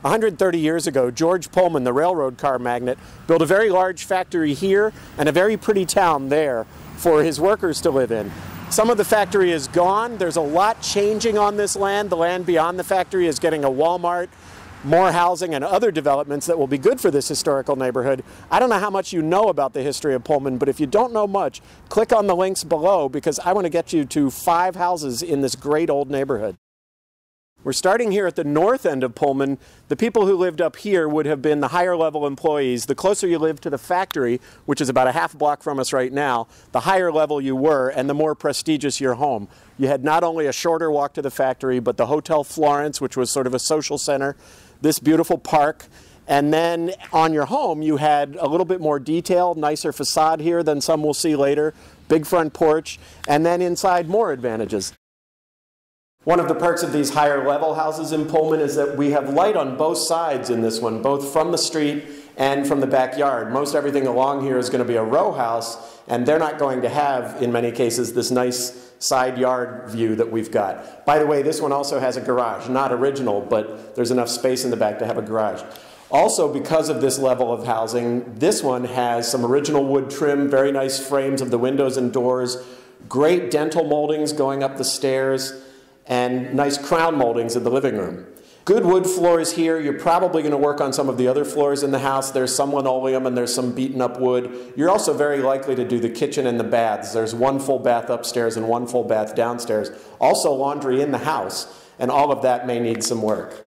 130 years ago, George Pullman, the railroad car magnate, built a very large factory here and a very pretty town there for his workers to live in. Some of the factory is gone. There's a lot changing on this land. The land beyond the factory is getting a Walmart, more housing, and other developments that will be good for this historical neighborhood. I don't know how much you know about the history of Pullman, but if you don't know much, click on the links below because I want to get you to 5 houses in this great old neighborhood. We're starting here at the north end of Pullman. The people who lived up here would have been the higher level employees. The closer you live to the factory, which is about a half block from us right now, the higher level you were and the more prestigious your home. You had not only a shorter walk to the factory, but the Hotel Florence, which was sort of a social center, this beautiful park, and then on your home you had a little bit more detail, nicer facade here than some we'll see later, big front porch, and then inside more advantages. One of the perks of these higher level houses in Pullman is that we have light on both sides in this one, both from the street and from the backyard. Most everything along here is going to be a row house, and they're not going to have, in many cases, this nice side yard view that we've got. By the way, this one also has a garage. Not original, but there's enough space in the back to have a garage. Also, because of this level of housing, this one has some original wood trim, very nice frames of the windows and doors, great dental moldings going up the stairs, and nice crown moldings in the living room. Good wood floors here. You're probably going to work on some of the other floors in the house. There's some linoleum and there's some beaten up wood. You're also very likely to do the kitchen and the baths. There's one full bath upstairs and one full bath downstairs. Also laundry in the house, and all of that may need some work.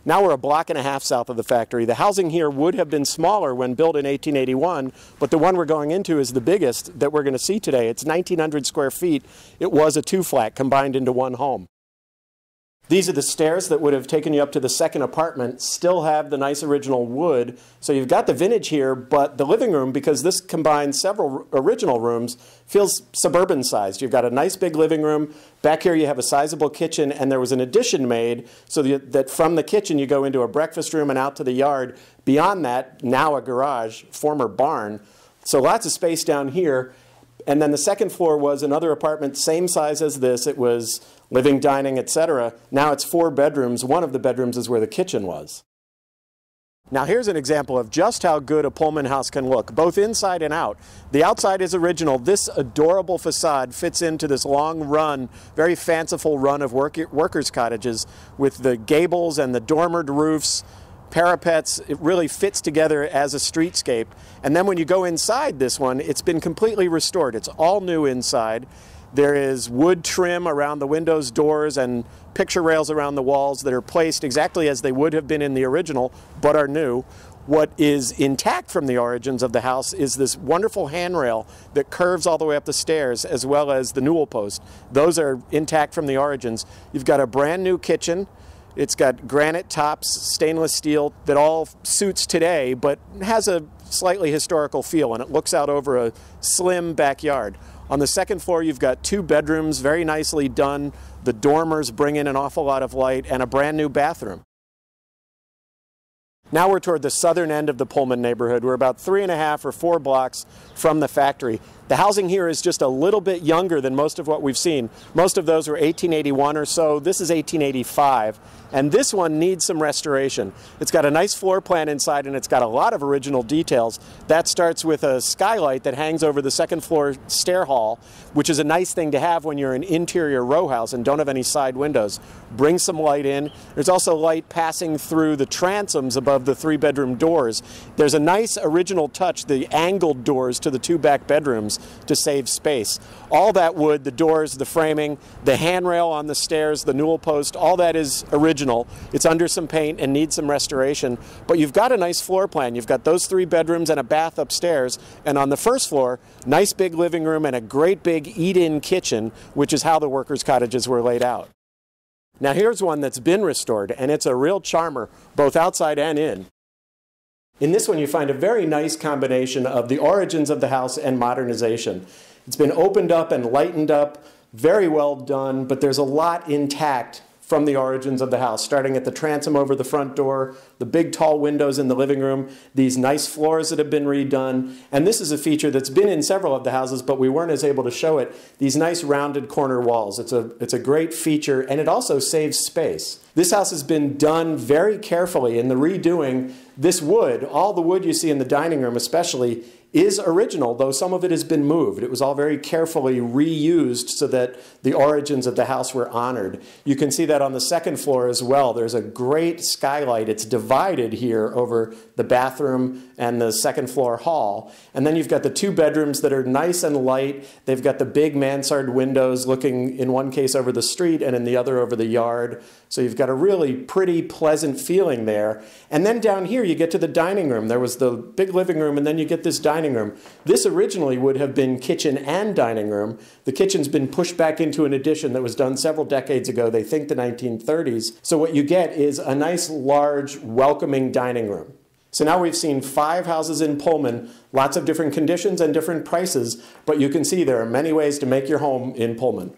Now we're a block and a half south of the factory. The housing here would have been smaller when built in 1881, but the one we're going into is the biggest that we're going to see today. It's 1,900 square feet. It was a 2-flat combined into one home. These are the stairs that would have taken you up to the second apartment, still have the nice original wood. So you've got the vintage here, but the living room, because this combines several original rooms, feels suburban sized. You've got a nice big living room. Back here you have a sizable kitchen, and there was an addition made so that from the kitchen you go into a breakfast room and out to the yard. Beyond that, now a garage, former barn. So lots of space down here. And then the second floor was another apartment, same size as this. It was living, dining, etc. Now it's 4 bedrooms. One of the bedrooms is where the kitchen was. Now here's an example of just how good a Pullman house can look, both inside and out. The outside is original. This adorable facade fits into this long run, very fanciful run of workers' cottages with the gables and the dormered roofs, parapets. It really fits together as a streetscape. And then when you go inside this one, it's been completely restored. It's all new inside. There is wood trim around the windows, doors, and picture rails around the walls that are placed exactly as they would have been in the original, but are new. What is intact from the origins of the house is this wonderful handrail that curves all the way up the stairs, as well as the newel post. Those are intact from the origins. You've got a brand new kitchen. It's got granite tops, stainless steel, that all suits today, but has a slightly historical feel, and it looks out over a slim backyard. On the second floor, you've got 2 bedrooms, very nicely done. The dormers bring in an awful lot of light, and a brand new bathroom. Now we're toward the southern end of the Pullman neighborhood. We're about 3.5 or 4 blocks from the factory. The housing here is just a little bit younger than most of what we've seen. Most of those were 1881 or so. This is 1885. And this one needs some restoration. It's got a nice floor plan inside, and it's got a lot of original details. That starts with a skylight that hangs over the second floor stair hall, which is a nice thing to have when you're an interior row house and don't have any side windows. Bring some light in. There's also light passing through the transoms above the 3-bedroom doors. There's a nice original touch, the angled doors to the 2 back bedrooms to save space. All that wood, the doors, the framing, the handrail on the stairs, the newel post, all that is original. It's under some paint and needs some restoration, but you've got a nice floor plan. You've got those 3 bedrooms and a bath upstairs, and on the first floor, nice big living room and a great big eat-in kitchen, which is how the workers' cottages were laid out. Now here's one that's been restored, and it's a real charmer, both outside and in. In this one, you find a very nice combination of the origins of the house and modernization. It's been opened up and lightened up, very well done, but there's a lot intact from the origins of the house, starting at the transom over the front door, the big tall windows in the living room, these nice floors that have been redone, and this is a feature that's been in several of the houses, but we weren't as able to show it, these nice rounded corner walls. It's a great feature, and it also saves space. This house has been done very carefully in the redoing. This wood, all the wood you see in the dining room especially, is original, though some of it has been moved. It was all very carefully reused so that the origins of the house were honored. You can see that on the second floor as well. There's a great skylight. It's divided here over the bathroom and the second floor hall. And then you've got the two bedrooms that are nice and light. They've got the big mansard windows looking in one case over the street and in the other over the yard. So you've got a really pretty, pleasant feeling there. And then down here you get to the dining room. There was the big living room, and then you get this dining room. This originally would have been kitchen and dining room. The kitchen's been pushed back into an addition that was done several decades ago, they think the 1930s. So what you get is a nice, large, welcoming dining room. So now we've seen 5 houses in Pullman, lots of different conditions and different prices, but you can see there are many ways to make your home in Pullman.